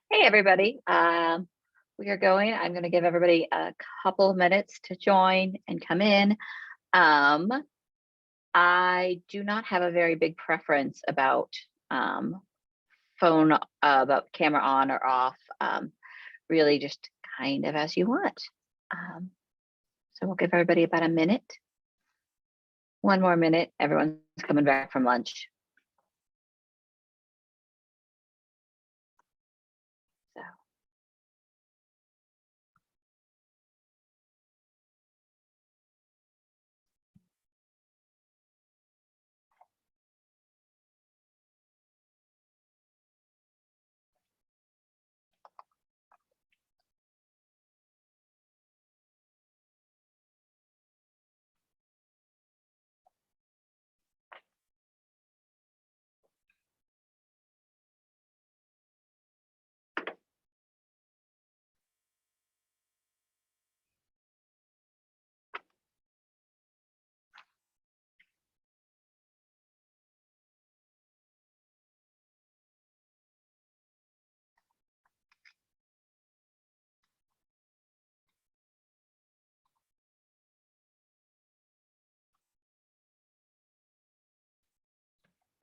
Hey, everybody. We are going. I'm going to give everybody a couple of minutes to join and come in. I do not have a very big preference about phone, about camera on or off. Really just kind of as you want. So we'll give everybody about a minute. One more minute. Everyone's coming back from lunch. So.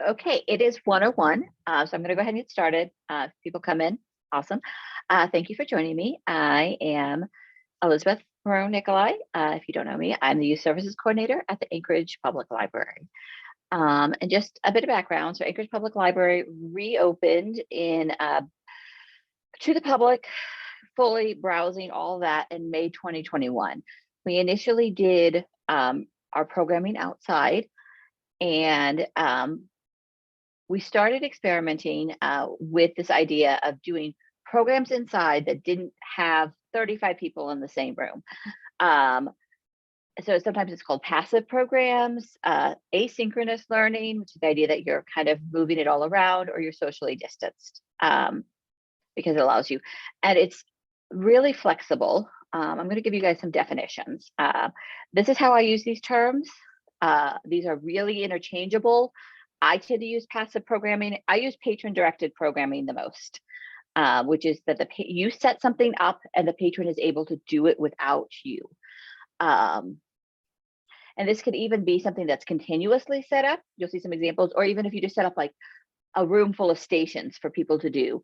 Okay, it is 1:01, so I'm going to go ahead and get started. If people come in, awesome. Thank you for joining me. I am Elizabeth Nicolai. If you don't know me, I'm the Youth Services Coordinator at the Anchorage Public Library. And just a bit of background, so Anchorage Public Library reopened to the public, fully browsing all that in May 2021. We initially did our programming outside, and we started experimenting with this idea of doing programs inside that didn't have 35 people in the same room. So sometimes it's called passive programs, asynchronous learning, which is the idea that you're kind of moving it all around, or you're socially distanced, because it allows you. And it's really flexible. I'm going to give you guys some definitions. This is how I use these terms. These are really interchangeable. I tend to use passive programming. I use patron-directed programming the most, which is that you set something up and the patron is able to do it without you. And this could even be something that's continuously set up. You'll see some examples, or even if you just set up like a room full of stations for people to do.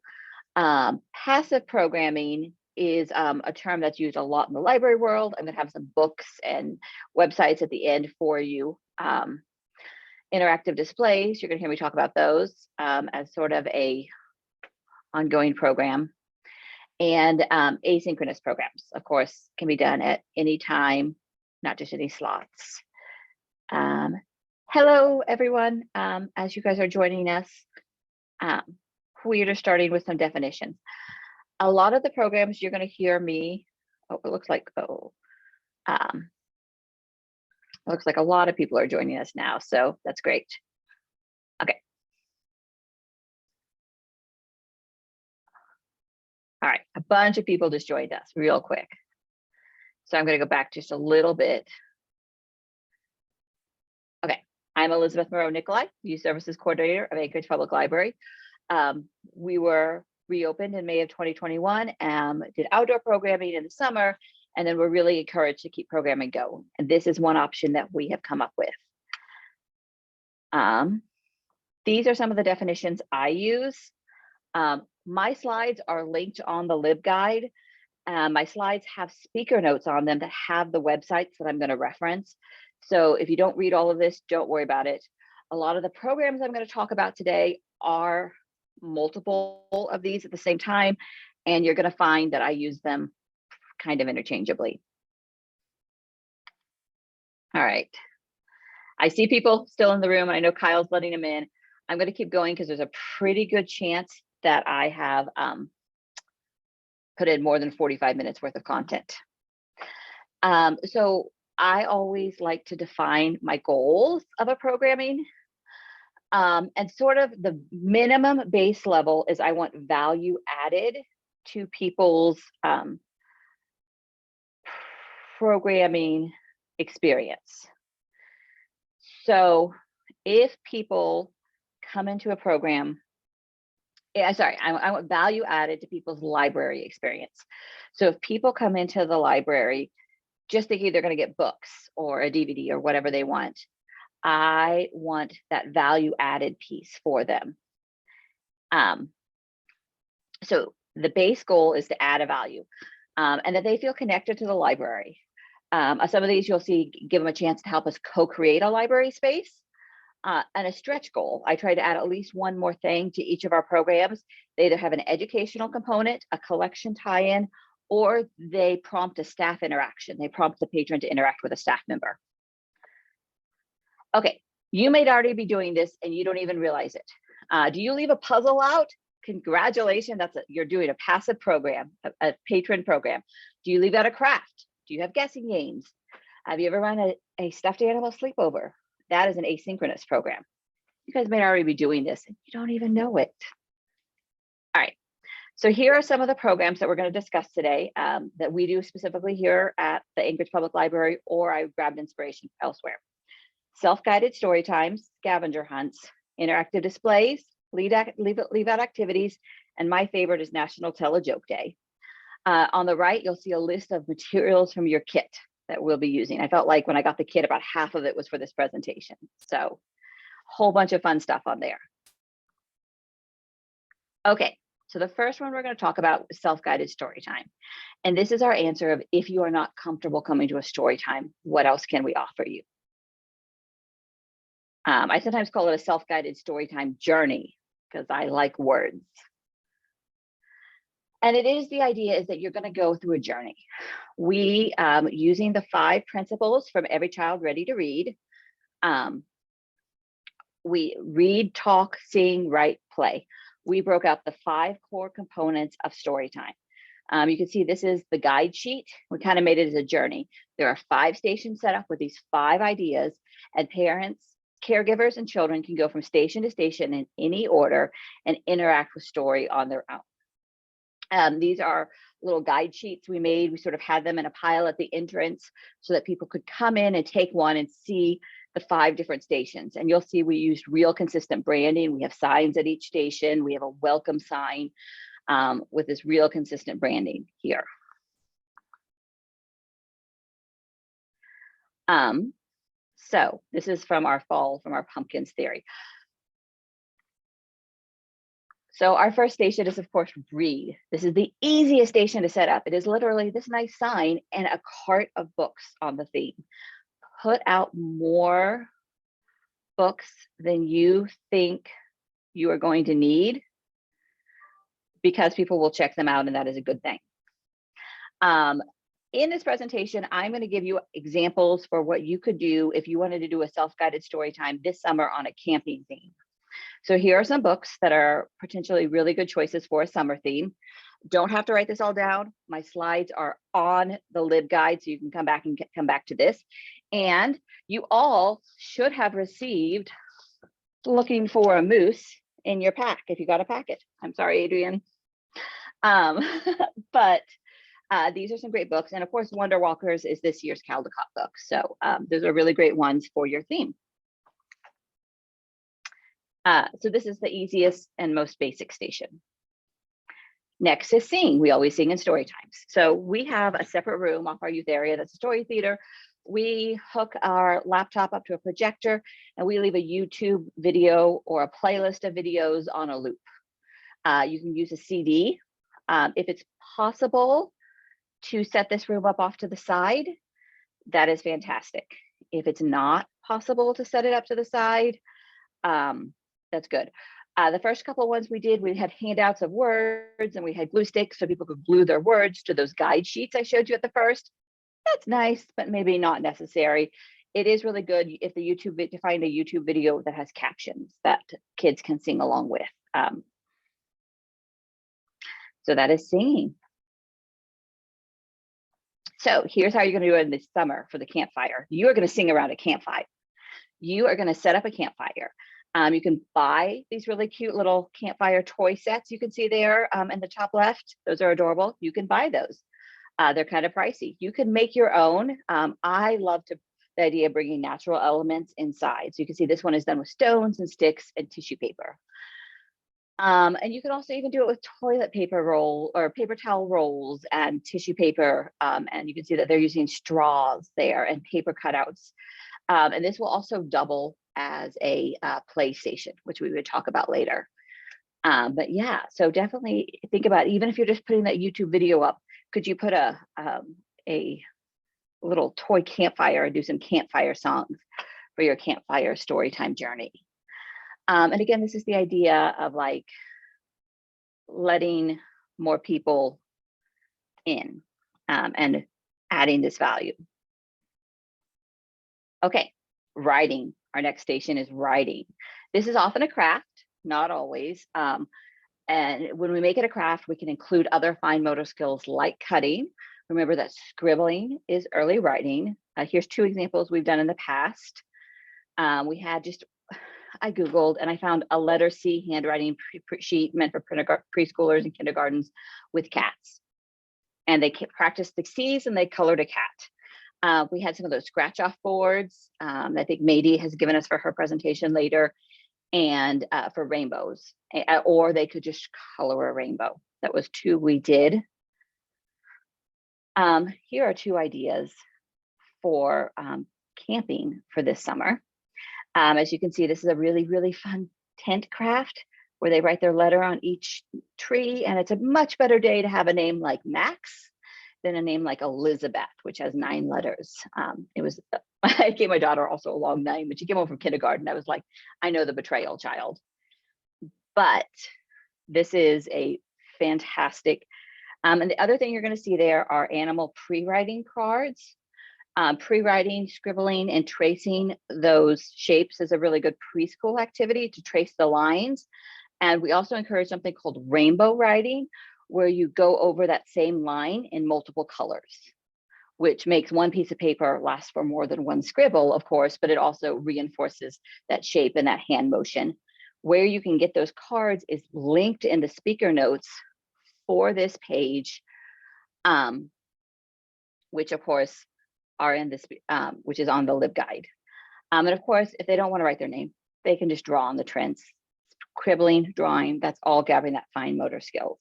Passive programming is a term that's used a lot in the library world. I'm going to have some books and websites at the end for you. Interactive displays, you're going to hear me talk about those as sort of a ongoing program. And asynchronous programs, of course, can be done at any time, not just any slots. Hello, everyone. As you guys are joining us, we are just starting with some definitions. A lot of the programs you're going to hear me, it looks like a lot of people are joining us now, so that's great. Okay. All right, a bunch of people just joined us real quick. So I'm going to go back just a little bit. Okay, I'm Elizabeth Nicolai, Youth Services Coordinator of Anchorage Public Library. We were reopened in May of 2021, did outdoor programming in the summer, and then we're really encouraged to keep programming going. And this is one option that we have come up with. These are some of the definitions I use. My slides are linked on the LibGuide. My slides have speaker notes on them that have the websites that I'm going to reference. So if you don't read all of this, don't worry about it. A lot of the programs I'm going to talk about today are multiple of these at the same time, and you're going to find that I use them kind of interchangeably. All right. I see people still in the room, and I know Kyle's letting them in. I'm going to keep going because there's a pretty good chance that I have put in more than 45 minutes worth of content. So I always like to define my goals of a programming. And sort of the minimum base level is I want value added to people's programming experience. So if people come into a program Yeah, sorry, I want value added to people's library experience. So if people come into the library just thinking they're going to get books or a DVD or whatever they want, I want that value added piece for them. So the base goal is to add a value, and that they feel connected to the library. Some of these you'll see give them a chance to help us co-create a library space. And a stretch goal, I try to add at least one more thing to each of our programs. They either have an educational component, a collection tie-in, or they prompt a staff interaction. They prompt the patron to interact with a staff member. Okay, you may already be doing this and you don't even realize it. Do you leave a puzzle out? Congratulations, you're doing a passive program, a patron program. Do you leave out a craft? Do you have guessing games? Have you ever run a stuffed animal sleepover? That is an asynchronous program. You guys may already be doing this and you don't even know it. All right, so here are some of the programs that we're going to discuss today that we do specifically here at the Anchorage Public Library, or I grabbed inspiration elsewhere. Self-guided story times, scavenger hunts, interactive displays, leave out activities, and my favorite is National Tell a Joke Day. On the right, you'll see a list of materials from your kit that we'll be using. I felt like when I got the kit, about half of it was for this presentation. So a whole bunch of fun stuff on there. Okay, so the first one we're going to talk about is self-guided story time. And this is our answer of, if you are not comfortable coming to a story time, what else can we offer you? I sometimes call it a self-guided story time journey because I like words. And it is, the idea is that you're going to go through a journey. We, using the 5 principles from Every Child Ready to Read, we read, talk, sing, write, play. We broke out the 5 core components of story time. You can see this is the guide sheet. We kind of made it as a journey. There are 5 stations set up with these 5 ideas, and parents, caregivers, and children can go from station to station in any order and interact with story on their own. These are little guide sheets we made. We sort of had them in a pile at the entrance so that people could come in and take one and see the 5 different stations. And you'll see we used real consistent branding. We have signs at each station. We have a welcome sign with this real consistent branding here. So this is from our pumpkins theory. So our first station is, of course, read. This is the easiest station to set up. It is literally this nice sign and a cart of books on the theme. Put out more books than you think you are going to need, because people will check them out, and that is a good thing. In this presentation, I'm going to give you examples for what you could do if you wanted to do a self-guided story time this summer on a camping theme. So here are some books that are potentially really good choices for a summer theme. Don't have to write this all down. My slides are on the LibGuide, so you can come back to this. And you all should have received Looking for a Moose in your pack if you got a packet. I'm sorry, Adrian. But these are some great books. And of course, Wonder Walkers is this year's Caldecott book. So those are really great ones for your theme. So this is the easiest and most basic station. Next is sing. We always sing in story times. So we have a separate room off our youth area that's a story theater. We hook our laptop up to a projector and we leave a YouTube video or a playlist of videos on a loop. You can use a CD. If it's possible to set this room up off to the side, that is fantastic. If it's not possible to set it up to the side, that's good. The first couple of ones we did, we had handouts of words and we had glue sticks so people could glue their words to those guide sheets I showed you at the first. That's nice, but maybe not necessary. It is really good if to find a YouTube video that has captions that kids can sing along with. So that is singing. So here's how you're going to do it in this summer for the campfire. You are going to sing around a campfire. You are going to set up a campfire. You can buy these really cute little campfire toy sets you can see there in the top left. Those are adorable. You can buy those. They're kind of pricey. You can make your own. I love the idea of bringing natural elements inside. So you can see this one is done with stones and sticks and tissue paper. And you can also even do it with toilet paper roll or paper towel rolls and tissue paper. And you can see that they're using straws there and paper cutouts. And this will also double as a PlayStation, which we would talk about later. But yeah, so definitely think about, even if you're just putting that YouTube video up, could you put a little toy campfire and do some campfire songs for your campfire storytime journey? And again, this is the idea of like letting more people in and adding this value. Okay, writing. Our next station is writing. This is often a craft, not always. And when we make it a craft, we can include other fine motor skills like cutting. Remember that scribbling is early writing. Here's two examples we've done in the past. We had I Googled and I found a letter C handwriting sheet meant for preschoolers and kindergartens with cats. And they practiced the C's and they colored a cat. We had some of those scratch off boards I think Mady has given us for her presentation later, and for rainbows, or they could just color a rainbow. That was two we did. Here are two ideas for camping for this summer. As you can see, this is a really, really fun tent craft where they write their letter on each tree, and it's a much better day to have a name like Max than a name like Elizabeth, which has 9 letters. I gave my daughter also a long name, but she came home from kindergarten. I was like, I know the betrayal child. But this is a fantastic, and the other thing you're gonna see there are animal pre-writing cards. Pre-writing, scribbling, and tracing those shapes is a really good preschool activity to trace the lines. And we also encourage something called rainbow writing, where you go over that same line in multiple colors, which makes one piece of paper last for more than one scribble, of course, but it also reinforces that shape and that hand motion. Where you can get those cards is linked in the speaker notes for this page, which of course are in this, which is on the LibGuide. And of course, if they don't want to write their name, they can just draw on the trends. Scribbling, drawing, that's all gathering that fine motor skills.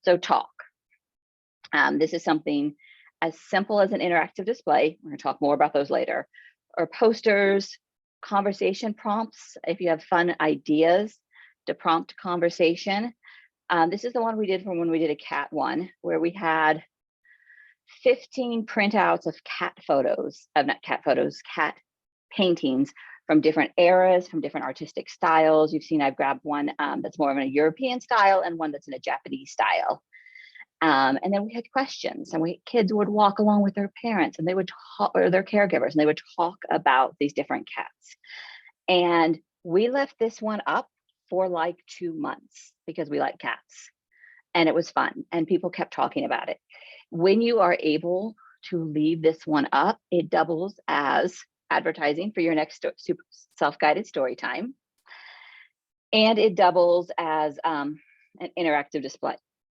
So talk. This is something as simple as an interactive display. We're going to talk more about those later. Or posters, conversation prompts, if you have fun ideas to prompt conversation. This is the one we did from when we did a cat one, where we had 15 printouts of cat photos, not cat photos, cat paintings from different eras, from different artistic styles. You've seen I've grabbed one that's more of a European style and one that's in a Japanese style. And then we had questions, and kids would walk along with their parents, and they would talk, or their caregivers, and they would talk about these different cats. And we left this one up for like 2 months because we like cats, and it was fun, and people kept talking about it. When you are able to leave this one up, it doubles as advertising for your next self-guided story time, and it doubles as an interactive display,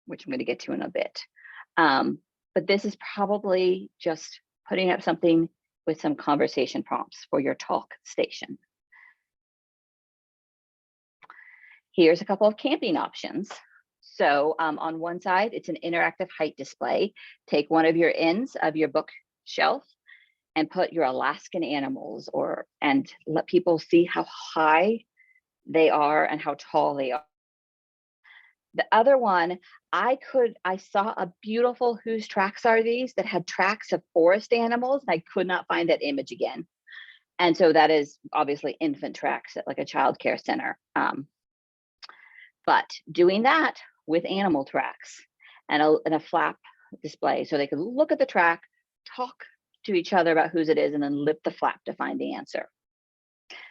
which I'm going to get to in a bit. But this is probably just putting up something with some conversation prompts for your talk station. Here's a couple of camping options. So on one side, it's an interactive height display. Take one of your ends of your bookshelf and put your Alaskan animals, and let people see how high they are and how tall they are. The other one, I saw a beautiful Whose Tracks Are These that had tracks of forest animals, and I could not find that image again. And so that is obviously infant tracks at like a child care center. But doing that with animal tracks and a flap display, so they could look at the track, talk to each other about whose it is, and then lift the flap to find the answer.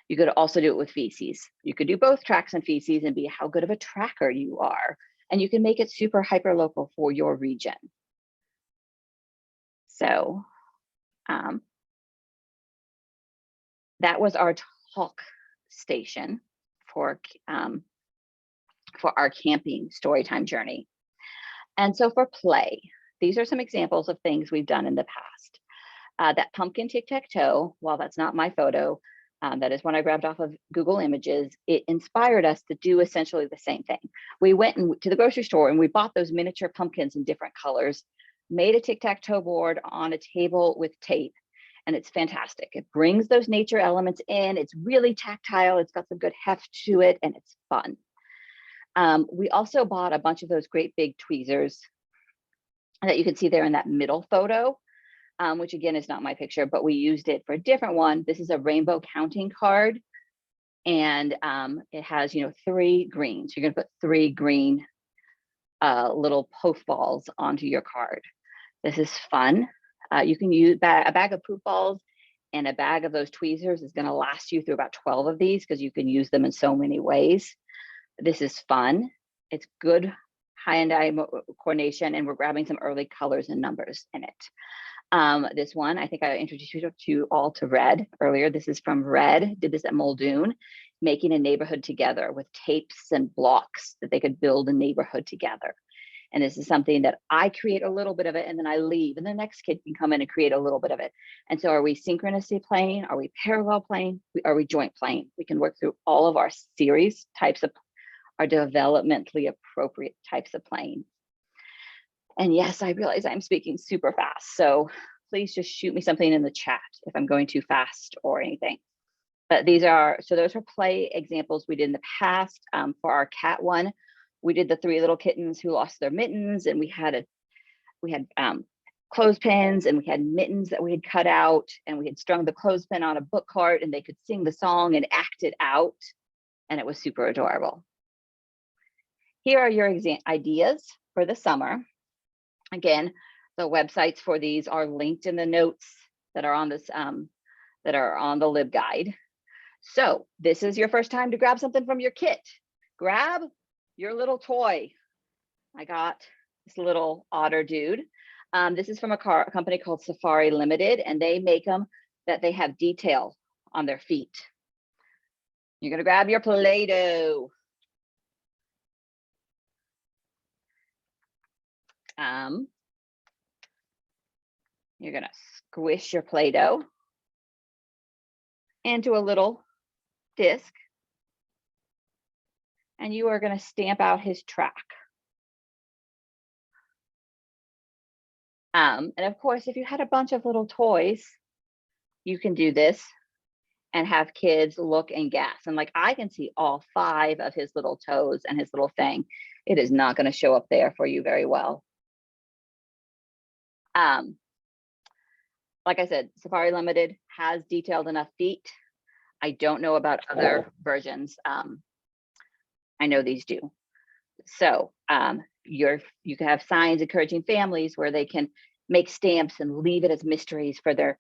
You could also do it with feces. You could do both tracks and feces and be how good of a tracker you are. And you can make it super hyper local for your region. So that was our talk station for our camping storytime journey. And so for play, these are some examples of things we've done in the past. That pumpkin tic-tac-toe, while that's not my photo, That is one I grabbed off of Google Images. It inspired us to do essentially the same thing. We went to the grocery store and we bought those miniature pumpkins in different colors, made a tic-tac-toe board on a table with tape, and it's fantastic. It brings those nature elements in. It's really tactile. It's got some good heft to it, and it's fun. We also bought a bunch of those great big tweezers that you can see there in that middle photo, which again is not my picture, but we used it for a different one. This is a rainbow counting card, and it has, 3 greens. You're gonna put 3 green little pof balls onto your card. This is fun. You can use a bag of poop balls, and a bag of those tweezers is gonna last you through about 12 of these because you can use them in so many ways. This is fun. It's good hand-eye coordination, and we're grabbing some early colors and numbers in it. This one, I think I introduced you all to Red earlier. This is from Red, did this at Muldoon, making a neighborhood together with tapes and blocks that they could build a neighborhood together. And this is something that I create a little bit of it and then I leave, and the next kid can come in and create a little bit of it. And so are we synchronously playing? Are we parallel playing? Are we joint playing? We can work through all of our series types of, our developmentally appropriate types of playing. And yes, I realize I'm speaking super fast, so please just shoot me something in the chat if I'm going too fast or anything. But those are play examples we did in the past. For our cat one, we did the 3 little kittens who lost their mittens, and we had clothespins, and we had mittens that we had cut out, and we had strung the clothespin on a book cart, and they could sing the song and act it out, and it was super adorable. Here are your ideas for the summer. Again, the websites for these are linked in the notes that are on this, that are on the LibGuide. So this is your first time to grab something from your kit. Grab your little toy. I got this little otter dude. This is from a company called Safari Limited, and they make them that they have detail on their feet. You're gonna grab your Play-Doh. You're gonna squish your Play-Doh into a little disc, and you are gonna stamp out his track. And of course, if you had a bunch of little toys, you can do this and have kids look and guess. And like, I can see all 5 of his little toes and his little thing. It is not gonna show up there for you very well. Like I said, Safari Limited has detailed enough feet. I don't know about other versions. I know these do. So you can have signs encouraging families where they can make stamps and leave it as mysteries for their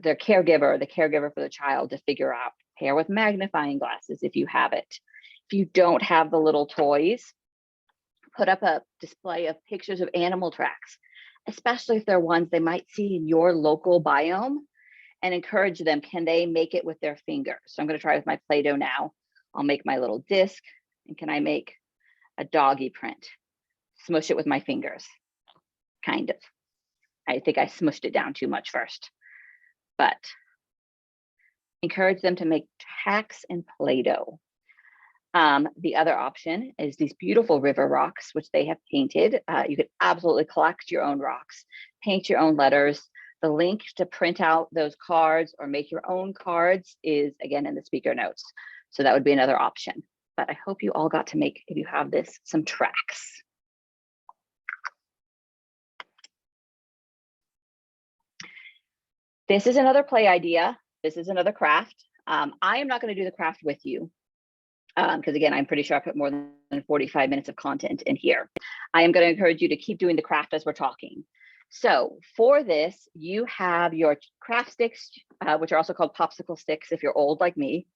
caregiver, the caregiver for the child to figure out. Pair with magnifying glasses if you have it. If you don't have the little toys, put up a display of pictures of animal tracks, especially if they're ones they might see in your local biome, and encourage them, can they make it with their fingers? So I'm gonna try with my Play-Doh now. I'll make my little disc, and can I make a doggy print? Smush it with my fingers, kind of. I think I smushed it down too much first, but encourage them to make tracks in Play-Doh. The other option is these beautiful river rocks, which they have painted. You could absolutely collect your own rocks, paint your own letters. The link to print out those cards or make your own cards is again in the speaker notes. So that would be another option. But I hope you all got to make, if you have this, some tracks. This is another play idea. This is another craft. I am not going to do the craft with you because again, I'm pretty sure I put more than 45 minutes of content in here. I am going to encourage you to keep doing the craft as we're talking. So for this, you have your craft sticks, which are also called popsicle sticks if you're old like me,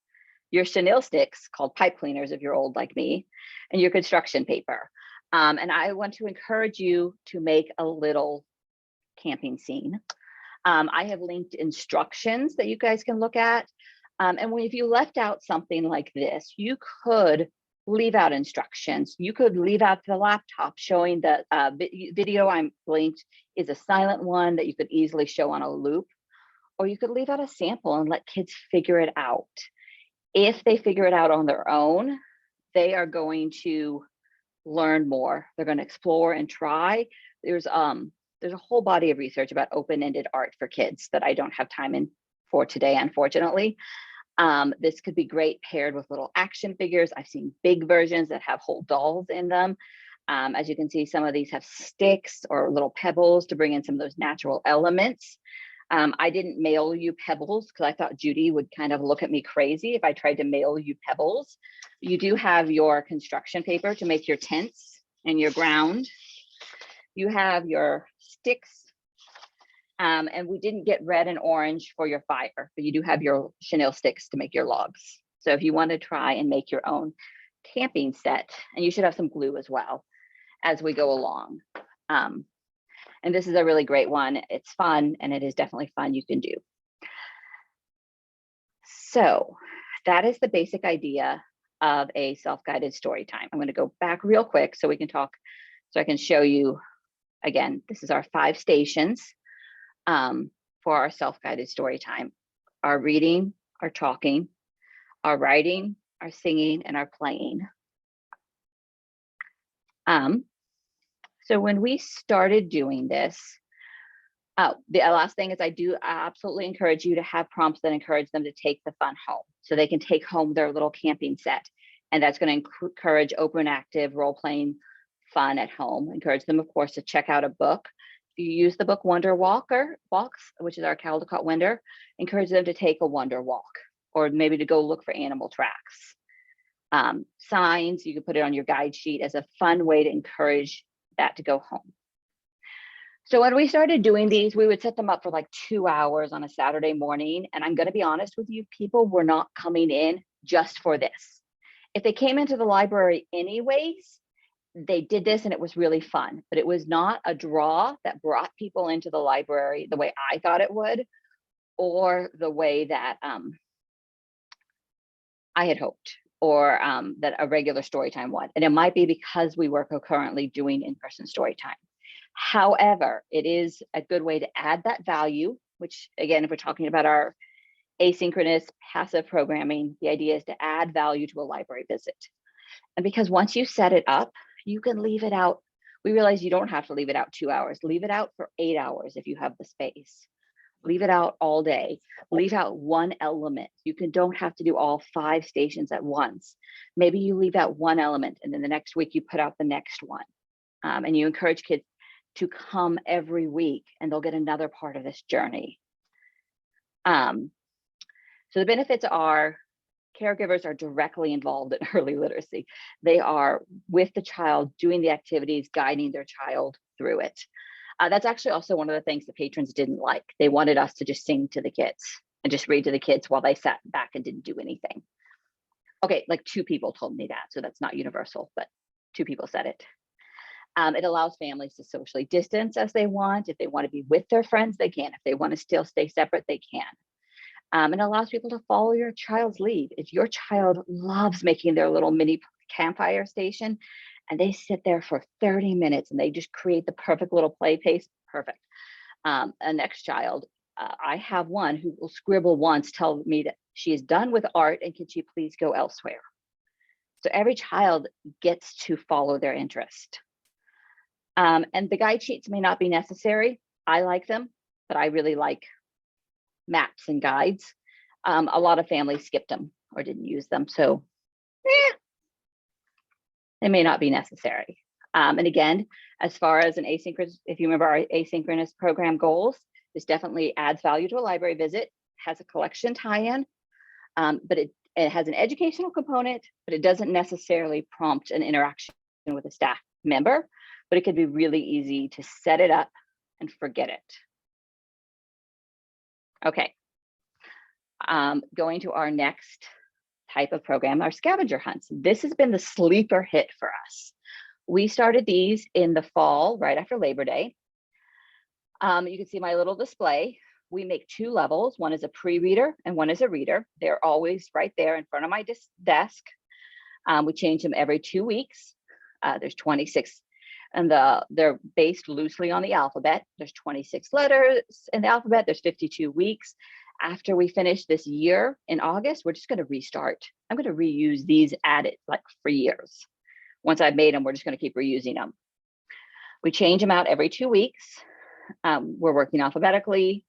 your chenille sticks called pipe cleaners if you're old like me, and your construction paper. And I want to encourage you to make a little camping scene. I have linked instructions that you guys can look at. And if you left out something like this, you could leave out instructions. You could leave out the laptop showing that video I'm linked is a silent one that you could easily show on a loop. or you could leave out a sample and let kids figure it out. If they figure it out on their own, they are going to learn more. They're going to explore and try. There's a whole body of research about open-ended art for kids that I don't have time in for today, unfortunately. This could be great paired with little action figures. I've seen big versions that have whole dolls in them. As you can see, some of these have sticks or little pebbles to bring in some of those natural elements. I didn't mail you pebbles because I thought Judy would kind of look at me crazy if I tried to mail you pebbles. You do have your construction paper to make your tents and your ground. You have your sticks. And we didn't get red and orange for your fire, but you do have your chenille sticks to make your logs. So if you want to try and make your own camping set, and you should have some glue as well as we go along. And this is a really great one. It's fun, and it is definitely fun you can do. So that is the basic idea of a self-guided story time. I'm going to go back real quick so we can talk, so I can show you again. This is our 5 stations for our self-guided story time: our reading, our talking, our writing, our singing, and our playing. So when we started doing this, the last thing is I absolutely encourage you to have prompts that encourage them to take the fun home, so they can take home their little camping set. And that's going to encourage open, active, role-playing fun at home. Encourage them, of course, to check out a book. If you use the book Wonder Walks, which is our Caldecott Wonder, encourage them to take a wonder walk, or maybe to go look for animal tracks. Signs, you can put it on your guide sheet as a fun way to encourage that to go home. So when we started doing these, we would set them up for like 2 hours on a Saturday morning. And I'm going to be honest with you, people were not coming in just for this. If they came into the library anyways, they did this and it was really fun, but it was not a draw that brought people into the library the way I thought it would, or the way that I had hoped, or that a regular story time would. And it might be because we were concurrently doing in-person story time. However, it is a good way to add that value, which again, if we're talking about our asynchronous passive programming, the idea is to add value to a library visit. And because once you set it up, you can leave it out. We realize you don't have to leave it out 2 hours. Leave it out for 8 hours if you have the space. Leave it out all day. Leave out one element. You don't have to do all 5 stations at once. Maybe you leave out one element, and then the next week you put out the next one. And you encourage kids to come every week, and they'll get another part of this journey. So the benefits are, caregivers are directly involved in early literacy. They are with the child, doing the activities, guiding their child through it. That's actually also one of the things the patrons didn't like. They wanted us to just sing to the kids and just read to the kids while they sat back and didn't do anything. Okay, like 2 people told me that, so that's not universal, but 2 people said it. It allows families to socially distance as they want. If they want to be with their friends, they can. If they want to still stay separate, they can. It allows people to follow your child's lead. If your child loves making their little mini campfire station and they sit there for 30 minutes and they just create the perfect little play pace, perfect. A next child, I have one who will scribble once, tell me that she is done with art and can she please go elsewhere. So every child gets to follow their interest. And the guide sheets may not be necessary. I like them, but I really like maps and guides. A lot of families skipped them or didn't use them, so they may not be necessary. And again, as far as an asynchronous, if you remember our asynchronous program goals, this definitely adds value to a library visit, has a collection tie-in, but it has an educational component, but it doesn't necessarily prompt an interaction with a staff member, but it could be really easy to set it up and forget it. Okay, going to our next type of program, our scavenger hunts. This has been the sleeper hit for us. We started these in the fall, right after Labor Day. You can see my little display. We make 2 levels. One is a pre-reader and one is a reader. They're always right there in front of my desk. We change them every 2 weeks. There's 26 and they're based loosely on the alphabet. There's 26 letters in the alphabet. There's 52 weeks. After we finish this year in August, we're just going to restart. I'm going to reuse these added like for years. Once I've made them, we're just going to keep reusing them. We change them out every 2 weeks. We're working alphabetically.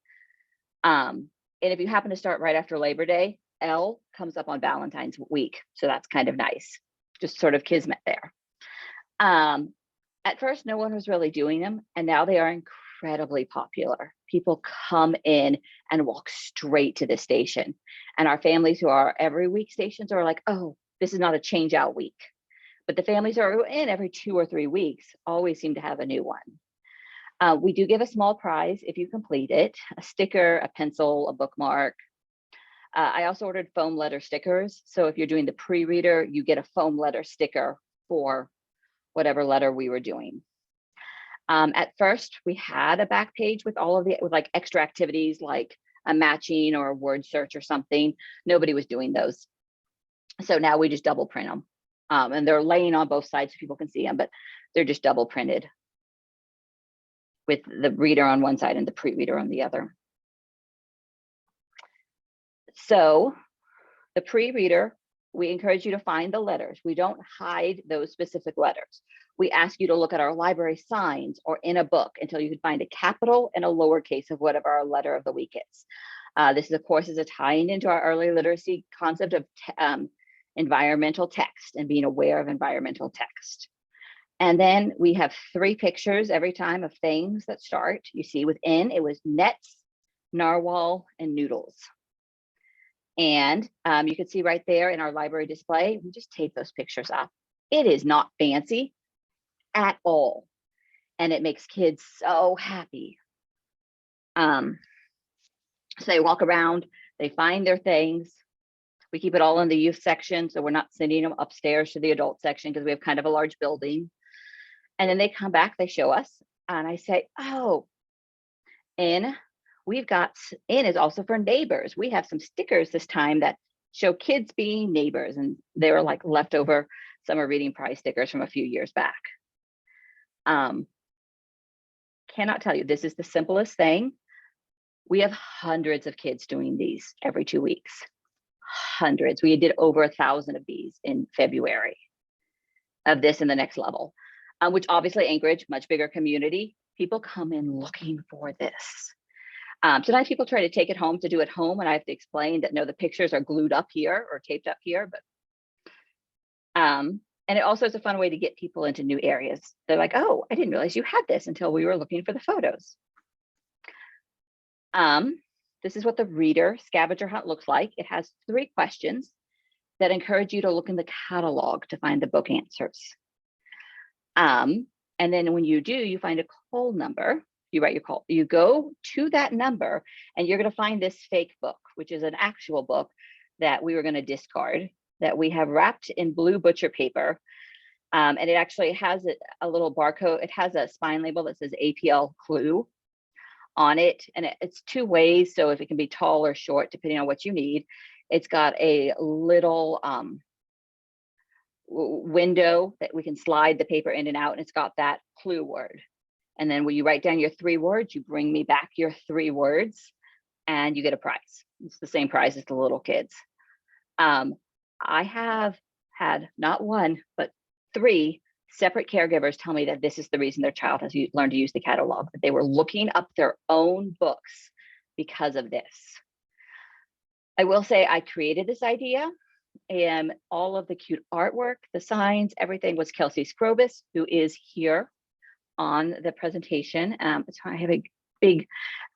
And if you happen to start right after Labor Day, L comes up on Valentine's week. So that's kind of nice. Just sort of kismet there. At first, no one was really doing them, and now they are incredibly popular. People come in and walk straight to the station. And our families who are every week stations are like, oh, this is not a change out week. But the families who are in every 2 or 3 weeks always seem to have a new one. We do give a small prize if you complete it, a sticker, a pencil, a bookmark. I also ordered foam letter stickers. So if you're doing the pre-reader, you get a foam letter sticker for whatever letter we were doing. At first, we had a back page with all of with like extra activities like a matching or a word search or something. Nobody was doing those. So now we just double print them. And they're laying on both sides so people can see them, but they're just double printed with the reader on one side and the pre-reader on the other. So the pre-reader, we encourage you to find the letters. We don't hide those specific letters. We ask you to look at our library signs or in a book until you can find a capital and a lowercase of whatever our letter of the week is. This, of course, is a tying into our early literacy concept of environmental text and being aware of environmental text. And then we have 3 pictures every time of things that start. You see within, it was nets, narwhal, and noodles. And you can see right there in our library display, we just tape those pictures up. It is not fancy at all. And it makes kids so happy. So they walk around, they find their things. We keep it all in the youth section, so we're not sending them upstairs to the adult section because we have kind of a large building. And then they come back, they show us, and I say, oh, we've got, N is also for neighbors. We have some stickers this time that show kids being neighbors, and they were like leftover summer reading prize stickers from a few years back. Cannot tell you, this is the simplest thing. We have hundreds of kids doing these every 2 weeks. Hundreds. We did over 1,000 of these in February of this in the next level, which obviously Anchorage, much bigger community. People come in looking for this. Sometimes people try to take it home to do it home, and I have to explain that no, the pictures are glued up here or taped up here. But and it also is a fun way to get people into new areas. They're like, oh, I didn't realize you had this until we were looking for the photos. This is what the reader scavenger hunt looks like. It has 3 questions that encourage you to look in the catalog to find the book answers. And then when you do, you find a call number. You write your call, you go to that number, and you're going to find this fake book, which is an actual book that we were going to discard, that we have wrapped in blue butcher paper. And it actually has a little barcode. It has a spine label that says APL Clue on it. And it's 2 ways. So if it can be tall or short, depending on what you need. It's got a little window that we can slide the paper in and out. And it's got that clue word. And then when you write down your 3 words, you bring me back your 3 words and you get a prize. It's the same prize as the little kids. I have had not 1, but 3 separate caregivers tell me that this is the reason their child has learned to use the catalog, that they were looking up their own books because of this. I will say I created this idea, and all of the cute artwork, the signs, everything was Kelsey Scrobus, who is here on the presentation. So I have a big,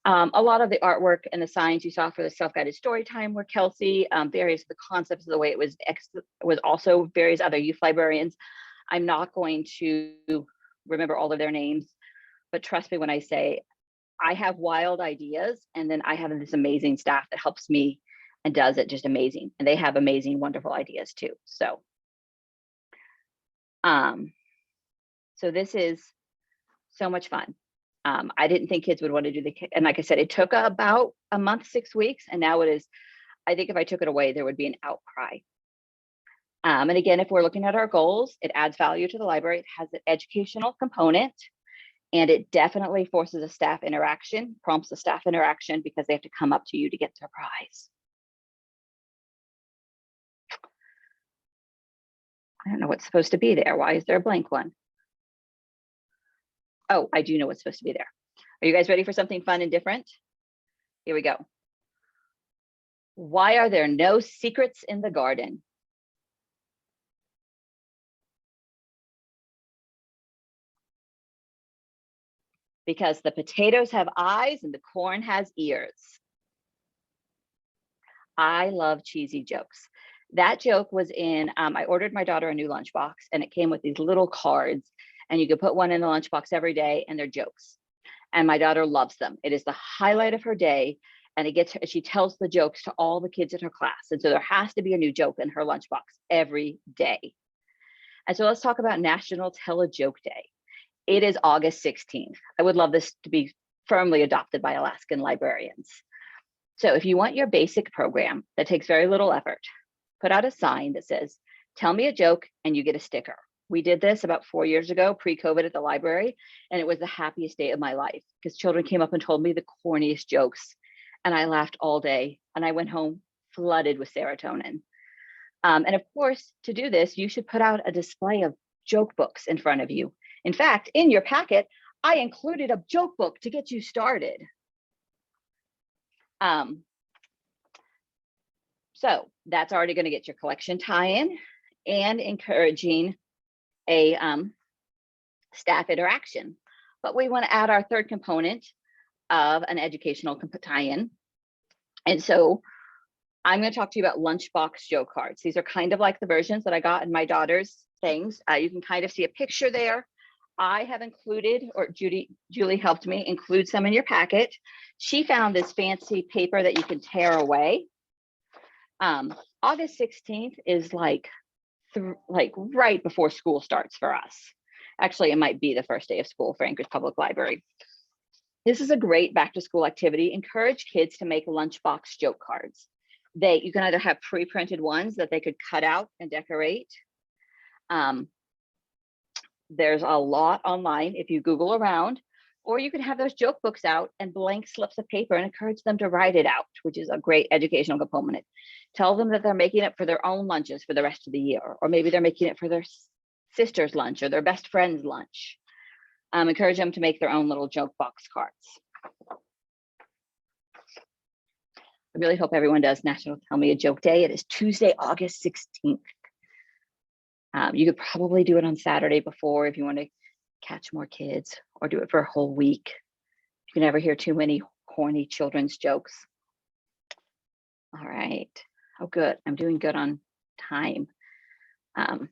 a lot of the artwork and the signs you saw for the self-guided story time were Kelsey. Various of the concepts of the way it was also various other youth librarians. I'm not going to remember all of their names, but trust me when I say I have wild ideas, and then I have this amazing staff that helps me and does it just amazing. And they have amazing, wonderful ideas too. So, so this is so much fun. I didn't think kids would want to do and like I said, it took about a month, 6 weeks, and now it is, I think if I took it away, there would be an outcry. And again, if we're looking at our goals, it adds value to the library. It has an educational component, and it definitely forces a staff interaction, prompts a staff interaction because they have to come up to you to get their prize. I don't know what's supposed to be there. Why is there a blank one? Oh, I do know what's supposed to be there. Are you guys ready for something fun and different? Here we go. Why are there no secrets in the garden? Because the potatoes have eyes and the corn has ears. I love cheesy jokes. That joke was in, I ordered my daughter a new lunchbox and it came with these little cards and you could put one in the lunchbox every day and they're jokes. And my daughter loves them. It is the highlight of her day. And she tells the jokes to all the kids in her class. And so there has to be a new joke in her lunchbox every day. And so let's talk about National Tell a Joke Day. It is August 16th. I would love this to be firmly adopted by Alaskan librarians. So if you want your basic program that takes very little effort, put out a sign that says, tell me a joke and you get a sticker. We did this about 4 years ago, pre-COVID at the library, and it was the happiest day of my life because children came up and told me the corniest jokes and I laughed all day and I went home flooded with serotonin. And of course, to do this, you should put out a display of joke books in front of you. In fact, in your packet, I included a joke book to get you started. So that's already going to get your collection tie-in and encouraging a staff interaction. But we want to add our third component of an educational tie-in. And so I'm going to talk to you about lunchbox joke cards. These are kind of like the versions that I got in my daughter's things. You can kind of see a picture there. I have included, or Julie helped me include some in your packet. She found this fancy paper that you can tear away. August 16th is like right before school starts for us. Actually, it might be the first day of school for Anchorage Public Library. This is a great back to school activity. Encourage kids to make lunchbox joke cards. You can either have pre-printed ones that they could cut out and decorate. There's a lot online if you Google around, or you can have those joke books out and blank slips of paper and encourage them to write it out, which is a great educational component. Tell them that they're making it for their own lunches for the rest of the year, or maybe they're making it for their sister's lunch or their best friend's lunch. Encourage them to make their own little joke box cards. I really hope everyone does National Tell Me a Joke Day. It is Tuesday, August 16th. You could probably do it on Saturday before if you want to catch more kids, or do it for a whole week. You can never hear too many corny children's jokes. All right. Oh, good. I'm doing good on time. I was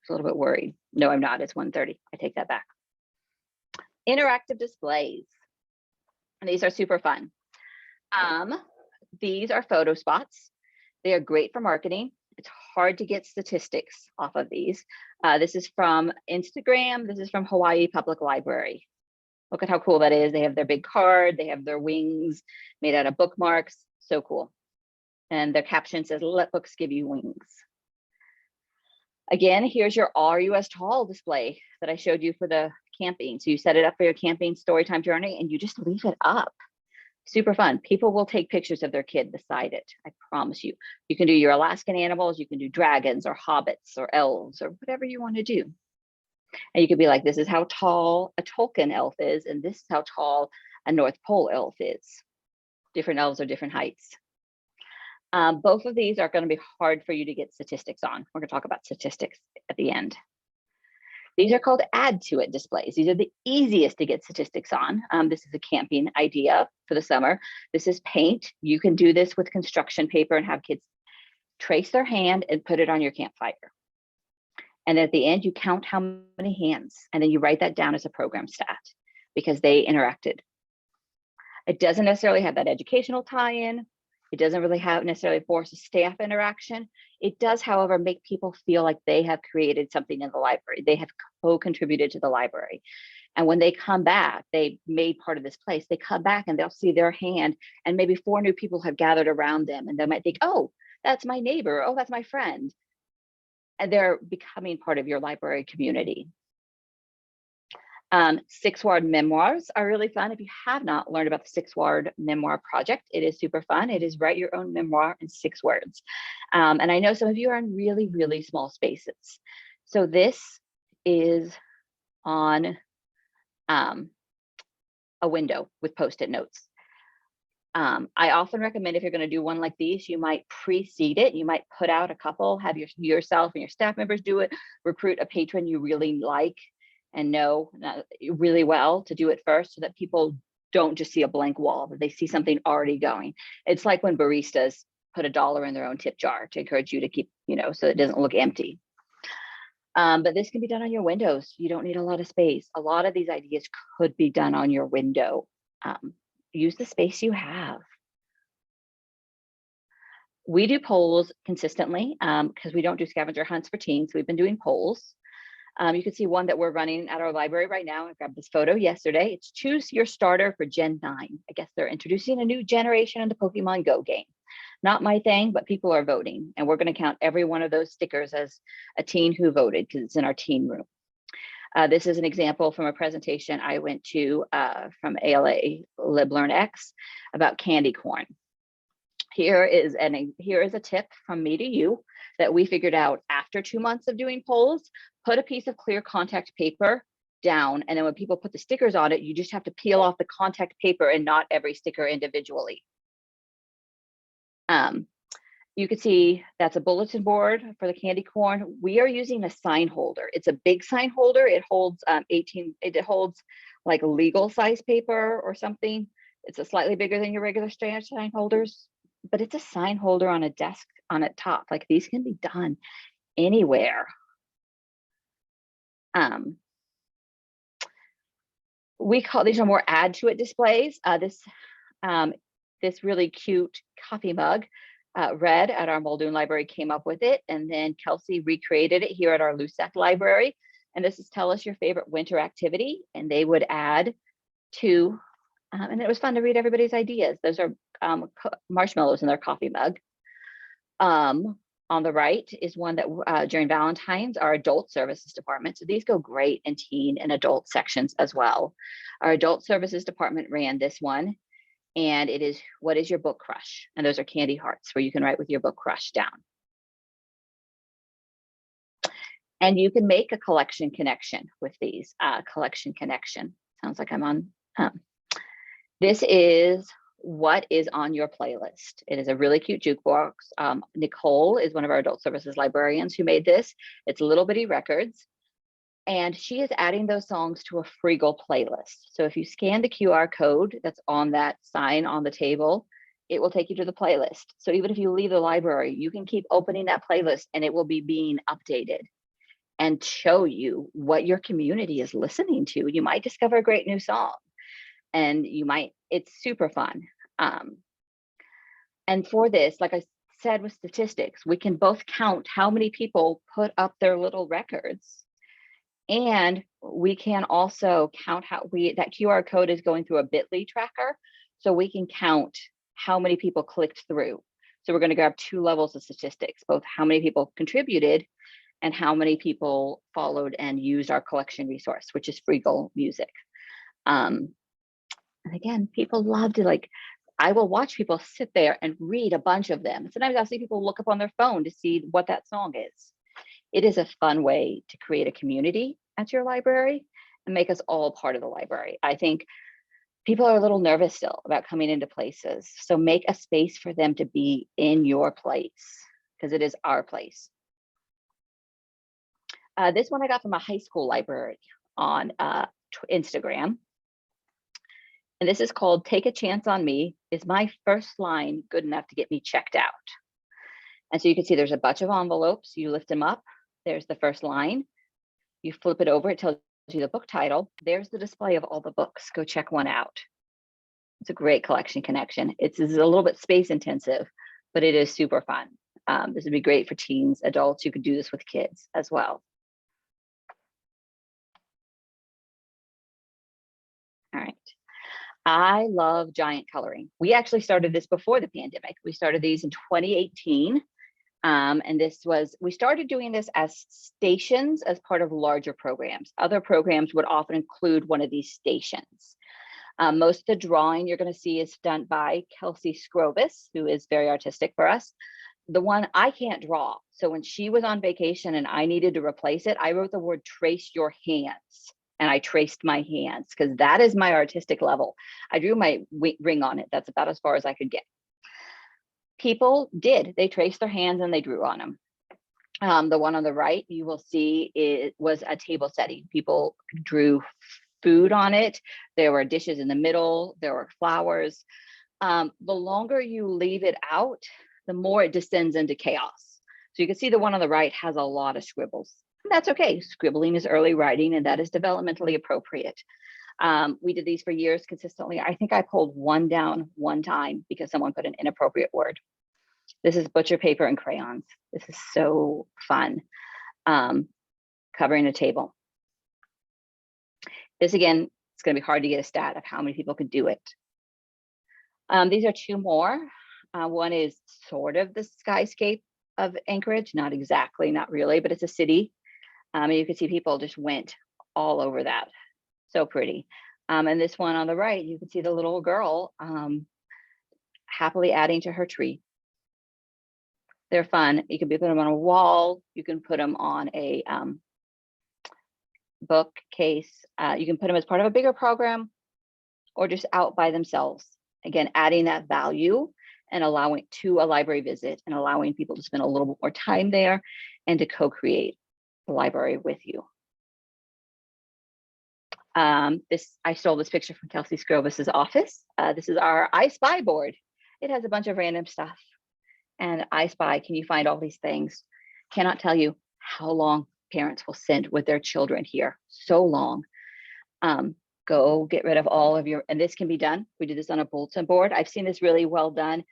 a little bit worried. No, I'm not. It's 1:30. I take that back. Interactive displays. And these are super fun. These are photo spots. They are great for marketing. It's hard to get statistics off of these. This is from Instagram. This is from Hawaii Public Library. Look at how cool that is. They have their big card. They have their wings made out of bookmarks. So cool. And their caption says, let books give you wings. Again, here's your RUS Tall display that I showed you for the camping. So you set it up for your camping storytime journey and you just leave it up. Super fun. People will take pictures of their kid beside it. I promise you. You can do your Alaskan animals. You can do dragons or hobbits or elves or whatever you want to do. And you could be like, this is how tall a Tolkien elf is. And this is how tall a North Pole elf is. Different elves are different heights. Both of these are going to be hard for you to get statistics on. We're going to talk about statistics at the end. These are called add to it displays. These are the easiest to get statistics on. This is a camping idea for the summer. This is paint. You can do this with construction paper and have kids trace their hand and put it on your campfire. And at the end, you count how many hands, and then you write that down as a program stat because they interacted. It doesn't necessarily have that educational tie-in. It doesn't really necessarily force a staff interaction. It does, however, make people feel like they have created something in the library. They have co-contributed to the library. And when they come back, they made part of this place. They come back and they'll see their hand and maybe 4 new people have gathered around them and they might think, oh, that's my neighbor. Oh, that's my friend. and they're becoming part of your library community. 6-word memoirs are really fun. If you have not learned about the 6-word memoir project, it is super fun. It is write your own memoir in 6 words. And I know some of you are in really, really small spaces. So this is on a window with Post-it notes. I often recommend, if you're going to do one like these, you might pre-seed it. You might put out a couple, have yourself and your staff members do it, recruit a patron you really like and know really well to do it first, so that people don't just see a blank wall, but they see something already going. It's like when baristas put $1 in their own tip jar to encourage you to keep, so it doesn't look empty. But this can be done on your windows. You don't need a lot of space. A lot of these ideas could be done on your window. Use the space you have. We do polls consistently because we don't do scavenger hunts for teens. We've been doing polls. You can see one that we're running at our library right now. I grabbed this photo yesterday. It's choose your starter for Gen 9. I guess they're introducing a new generation in the Pokemon Go game. Not my thing, but people are voting. And we're going to count every one of those stickers as a teen who voted, because it's in our teen room. This is an example from a presentation I went to from ALA LibLearnX about candy corn. Here is a tip from me to you that we figured out after 2 months of doing polls. Put a piece of clear contact paper down, and then when people put the stickers on it, you just have to peel off the contact paper and not every sticker individually. You can see that's a bulletin board for the candy corn. We are using a sign holder. It's a big sign holder. It holds it holds like legal size paper or something. It's a slightly bigger than your regular standard sign holders, but it's a sign holder on a desk on a top. Like, these can be done anywhere. We call these are more add to it displays. This really cute coffee mug, Red at our Muldoon Library came up with it, and then Kelsey recreated it here at our Lusac Library. And this is tell us your favorite winter activity, and they would add to, and it was fun to read everybody's ideas. Those are marshmallows in their coffee mug. On the right is one that during Valentine's, our adult services department, so these go great in teen and adult sections as well. Our adult services department ran this one, and it is, what is your book crush? And those are candy hearts where you can write with your book crush down. And you can make a collection connection with these. Collection connection, sounds like I'm on. This is what is on your playlist. It is a really cute jukebox. Nicole is one of our adult services librarians who made this. It's Little Bitty Records. And she is adding those songs to a Freegal playlist. So if you scan the QR code that's on that sign on the table, it will take you to the playlist. So even if you leave the library, you can keep opening that playlist and it will be being updated and show you what your community is listening to. You might discover a great new song, and it's super fun. And for this, like I said with statistics, we can both count how many people put up their little records, and we can also count that QR code is going through a bit.ly tracker, so we can count how many people clicked through. So we're going to grab 2 levels of statistics, both how many people contributed and how many people followed and used our collection resource, which is Freegal Music. And again, people love to, I will watch people sit there and read a bunch of them. Sometimes I'll see people look up on their phone to see what that song is. It is a fun way to create a community at your library and make us all part of the library. I think people are a little nervous still about coming into places. So make a space for them to be in your place, because it is our place. This one I got from a high school library on Instagram. And this is called Take a Chance on Me. Is my first line good enough to get me checked out? And so you can see there's a bunch of envelopes. You lift them up. There's the first line. You flip it over. It tells you the book title. There's the display of all the books. Go check one out. It's a great collection connection. It's a little bit space intensive, but it is super fun. This would be great for teens, adults. You could do this with kids as well. All right. I love giant coloring. We actually started this before the pandemic. We started these in 2018. And we started doing this as stations as part of larger programs. Other programs would often include one of these stations. Most of the drawing you're going to see is done by Kelsey Scrovis, who is very artistic for us. The one I can't draw. So when she was on vacation and I needed to replace it, I wrote the word trace your hands, and I traced my hands because that is my artistic level. I drew my ring on it. That's about as far as I could get. People they traced their hands and they drew on them. The one on the right, you will see it was a table setting. People drew food on it. There were dishes in the middle. There were flowers. The longer you leave it out, the more it descends into chaos. So you can see the one on the right has a lot of scribbles. And that's okay. Scribbling is early writing, and that is developmentally appropriate. We did these for years consistently. I think I pulled one down one time because someone put an inappropriate word. This is butcher paper and crayons. This is so fun. Covering a table. This again, it's going to be hard to get a stat of how many people could do it. These are two more. One is sort of the skyscape of Anchorage, not exactly, not really, but it's a city. And you can see people just went all over that. So pretty. And this one on the right, you can see the little girl happily adding to her tree. They're fun. You can put them on a wall. You can put them on a bookcase. You can put them as part of a bigger program or just out by themselves. Again, adding that value and allowing to a library visit and allowing people to spend a little bit more time there and to co-create the library with you. I stole this picture from Kelsey Scrovis's office. This is our I Spy board. It has a bunch of random stuff. And I Spy, can you find all these things? Cannot tell you how long parents will sit with their children here. So long. Go get rid of all of your, and this can be done. We did this on a bulletin board. I've seen this really well done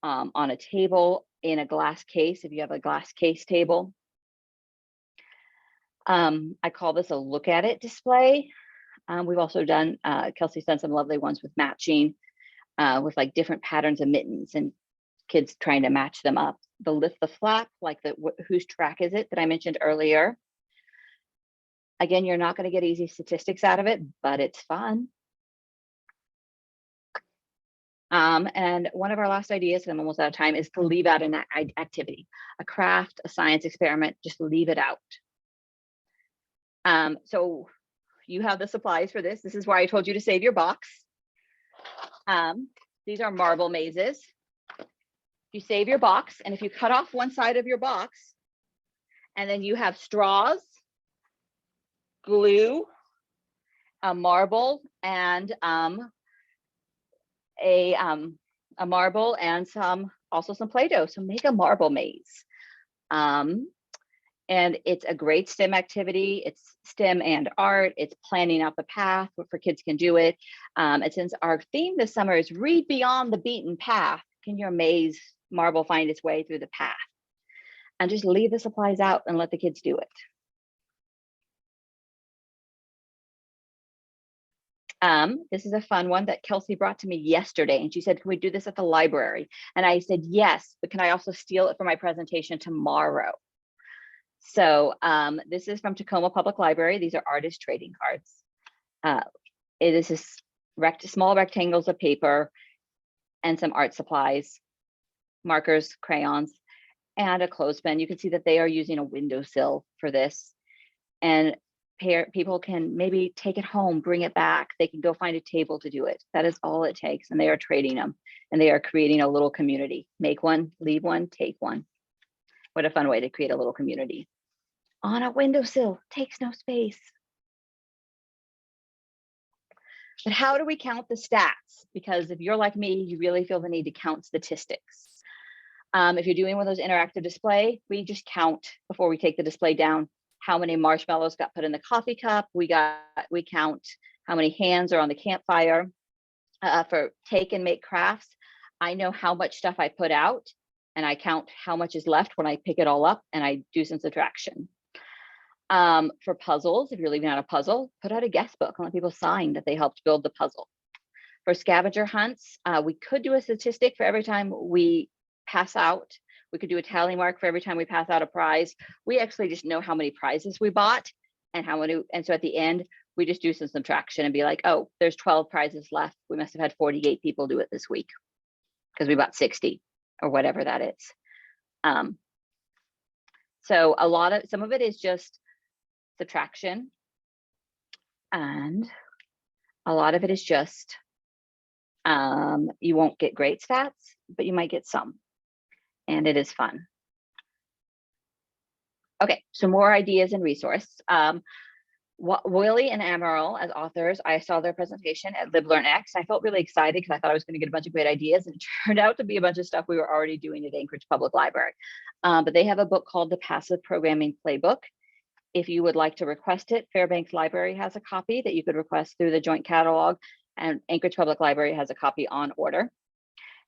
on a table in a glass case, if you have a glass case table. I call this a look at it display. We've also done, Kelsey's done some lovely ones with matching, with like different patterns of mittens and kids trying to match them up. The lift the flap, like the whose track is it that I mentioned earlier. Again, you're not going to get easy statistics out of it, but it's fun. And one of our last ideas, and I'm almost out of time, is to leave out an activity, a craft, a science experiment, just leave it out. So you have the supplies for this. This is why I told you to save your box. These are marble mazes. You save your box, and if you cut off one side of your box, and then you have straws, glue, a marble, and a marble and also some Play-Doh. So make a marble maze. And it's a great STEM activity. It's STEM and art. It's planning out the path for kids can do it. And since our theme this summer is read beyond the beaten path, can your maze marble find its way through the path? And just leave the supplies out and let the kids do it. This is a fun one that Kelsey brought to me yesterday, and she said, can we do this at the library? And I said, yes, but can I also steal it for my presentation tomorrow? So this is from Tacoma Public Library. These are artist trading cards. It is just small rectangles of paper and some art supplies, markers, crayons, and a clothespin. You can see that they are using a windowsill for this. And people can maybe take it home, bring it back. They can go find a table to do it. That is all it takes. And they are trading them, and they are creating a little community. Make one, leave one, take one. What a fun way to create a little community. On a windowsill, takes no space. But how do we count the stats? Because if you're like me, you really feel the need to count statistics. If you're doing one of those interactive display, we just count before we take the display down how many marshmallows got put in the coffee cup. We count how many hands are on the campfire. For take and make crafts, I know how much stuff I put out, and I count how much is left when I pick it all up, and I do some subtraction. For puzzles, if you're leaving out a puzzle, put out a guest book and let people sign that they helped build the puzzle. For scavenger hunts, we could do a statistic for every time we pass out We could do a tally mark for every time we pass out a prize. We actually just know how many prizes we bought and how many. And so at the end, we just do some subtraction and be like, oh, there's 12 prizes left. We must have had 48 people do it this week because we bought 60 or whatever that is. So some of it is just subtraction, and a lot of it is just, you won't get great stats, but you might get some, and it is fun. Okay, so more ideas and resource. Willie and Amaral as authors, I saw their presentation at LibLearnX. I felt really excited because I thought I was going to get a bunch of great ideas, and it turned out to be a bunch of stuff we were already doing at Anchorage Public Library. But they have a book called The Passive Programming Playbook. If you would like to request it, Fairbanks Library has a copy that you could request through the joint catalog, and Anchorage Public Library has a copy on order.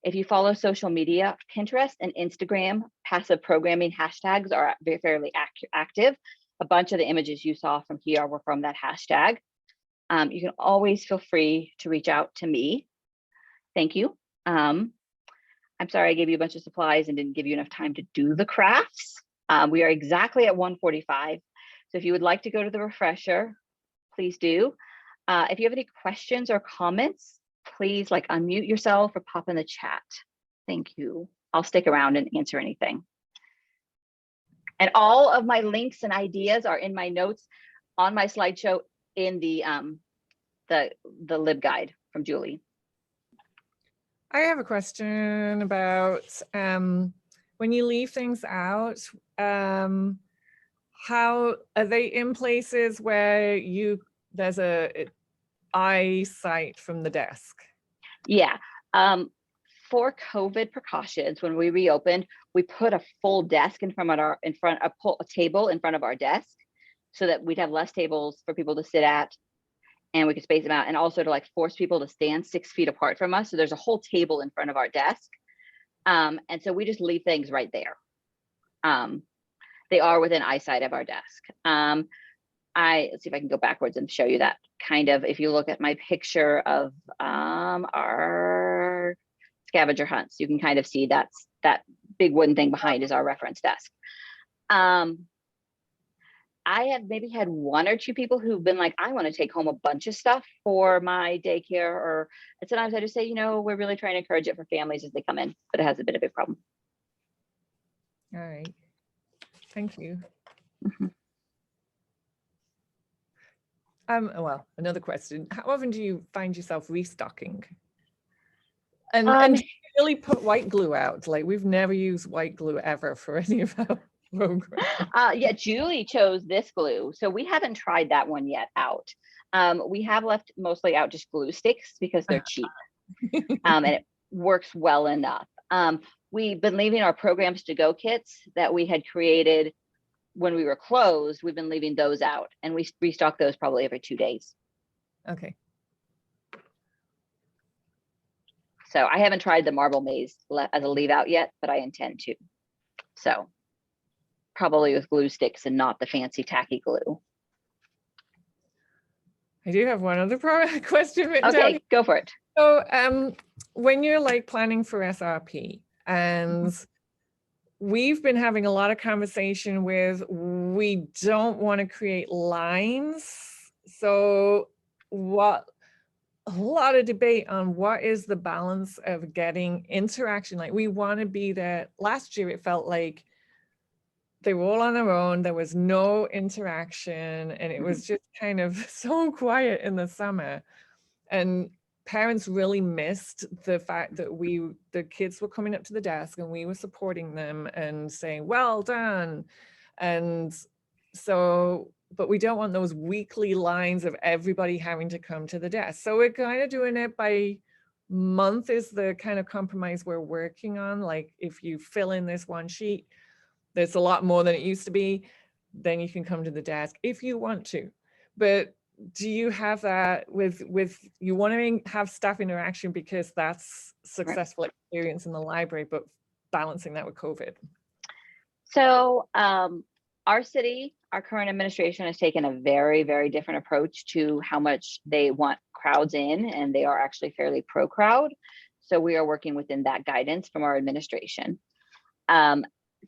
If you follow social media, Pinterest and Instagram, passive programming hashtags are fairly active. A bunch of the images you saw from here were from that hashtag. You can always feel free to reach out to me. Thank you. I'm sorry I gave you a bunch of supplies and didn't give you enough time to do the crafts. We are exactly at 1:45. So if you would like to go to the refresher, please do. If you have any questions or comments, please unmute yourself or pop in the chat. Thank you. I'll stick around and answer anything. And all of my links and ideas are in my notes on my slideshow in the LibGuide from Julie. I have a question about when you leave things out, how are they in places where there's a eyesight from the desk? Yeah. For COVID precautions, when we reopened, we put a full desk a table in front of our desk so that we'd have less tables for people to sit at and we could space them out, and also to force people to stand 6 feet apart from us. So there's a whole table in front of our desk. And so we just leave things right there. They are within eyesight of our desk. Let's see if I can go backwards and show you that kind of, if you look at my picture of our scavenger hunts, you can kind of see that big wooden thing behind is our reference desk. I have maybe had 1 or 2 people who've been like, I want to take home a bunch of stuff for my daycare, and sometimes I just say, we're really trying to encourage it for families as they come in, but it hasn't been a big problem. All right, thank you. Well, another question. How often do you find yourself restocking? And do you really put white glue out? We've never used white glue ever for any of our programs. Yeah, Julie chose this glue, so we haven't tried that one yet out. We have left mostly out just glue sticks because they're cheap, and it works well enough. We've been leaving our programs to go kits that we had created when we were closed. We've been leaving those out, and we restock those probably every 2 days. Okay. So I haven't tried the marble maze as a leave out yet, but I intend to. So probably with glue sticks and not the fancy tacky glue. I do have one other question written down. Okay, go for it. So when you're planning for SRP, and we've been having a lot of conversation with, we don't want to create lines. So a lot of debate on what is the balance of getting interaction. We want to be there. Last year, it felt like they were all on their own. There was no interaction, and it was just kind of so quiet in the summer. And parents really missed the fact that the kids were coming up to the desk and we were supporting them and saying, well done. And so, but we don't want those weekly lines of everybody having to come to the desk. So we're kind of doing it by month is the kind of compromise we're working on. If you fill in this one sheet, there's a lot more than it used to be, then you can come to the desk if you want to. But do you have that with you want to have staff interaction because that's successful experience in the library, but balancing that with COVID? So our city, our current administration has taken a very, very different approach to how much they want crowds in, and they are actually fairly pro crowd. So we are working within that guidance from our administration.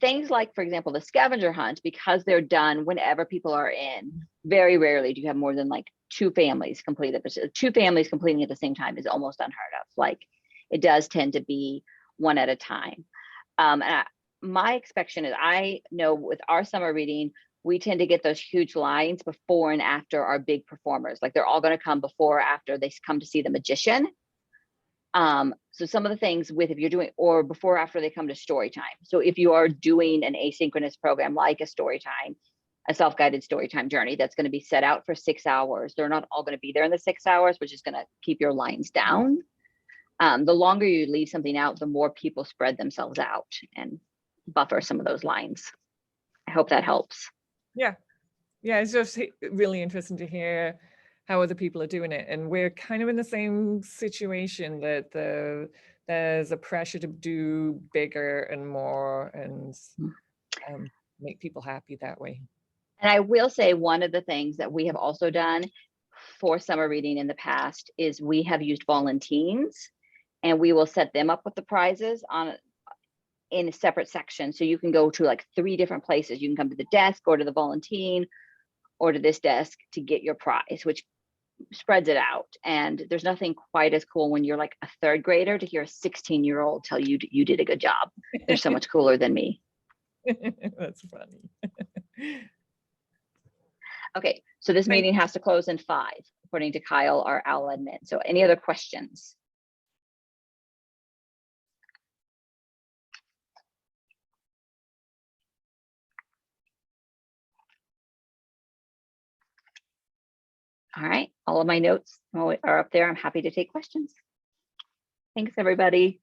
Things like, for example, the scavenger hunt, because they're done whenever people are in, very rarely do you have more than like two families completing at the same time is almost unheard of. Like, it does tend to be one at a time. My expectation is, I know with our summer reading, we tend to get those huge lines before and after our big performers. Like, they're all going to come before or after they come to see the magician. So some of the things if you're doing, or before or after they come to story time. So if you are doing an asynchronous program like a story time, a self-guided story time journey, that's going to be set out for 6 hours. They're not all going to be there in the 6 hours, which is going to keep your lines down. The longer you leave something out, the more people spread themselves out and buffer some of those lines. I hope that helps. Yeah. Yeah, it's just really interesting to hear how other people are doing it. And we're kind of in the same situation, that there's a pressure to do bigger and more and make people happy that way. And I will say, one of the things that we have also done for summer reading in the past is we have used volunteers, and we will set them up with the prizes in a separate section. So you can go to like 3 different places. You can come to the desk, or to the volunteer, or to this desk to get your prize, which spreads it out. And there's nothing quite as cool when you're like a 3rd grader to hear a 16-year-old tell you you did a good job. They're so much cooler than me. That's funny. Okay, so this meeting has to close in 5, according to Kyle, our OWL admin. So any other questions? All right, all of my notes are up there. I'm happy to take questions. Thanks, everybody.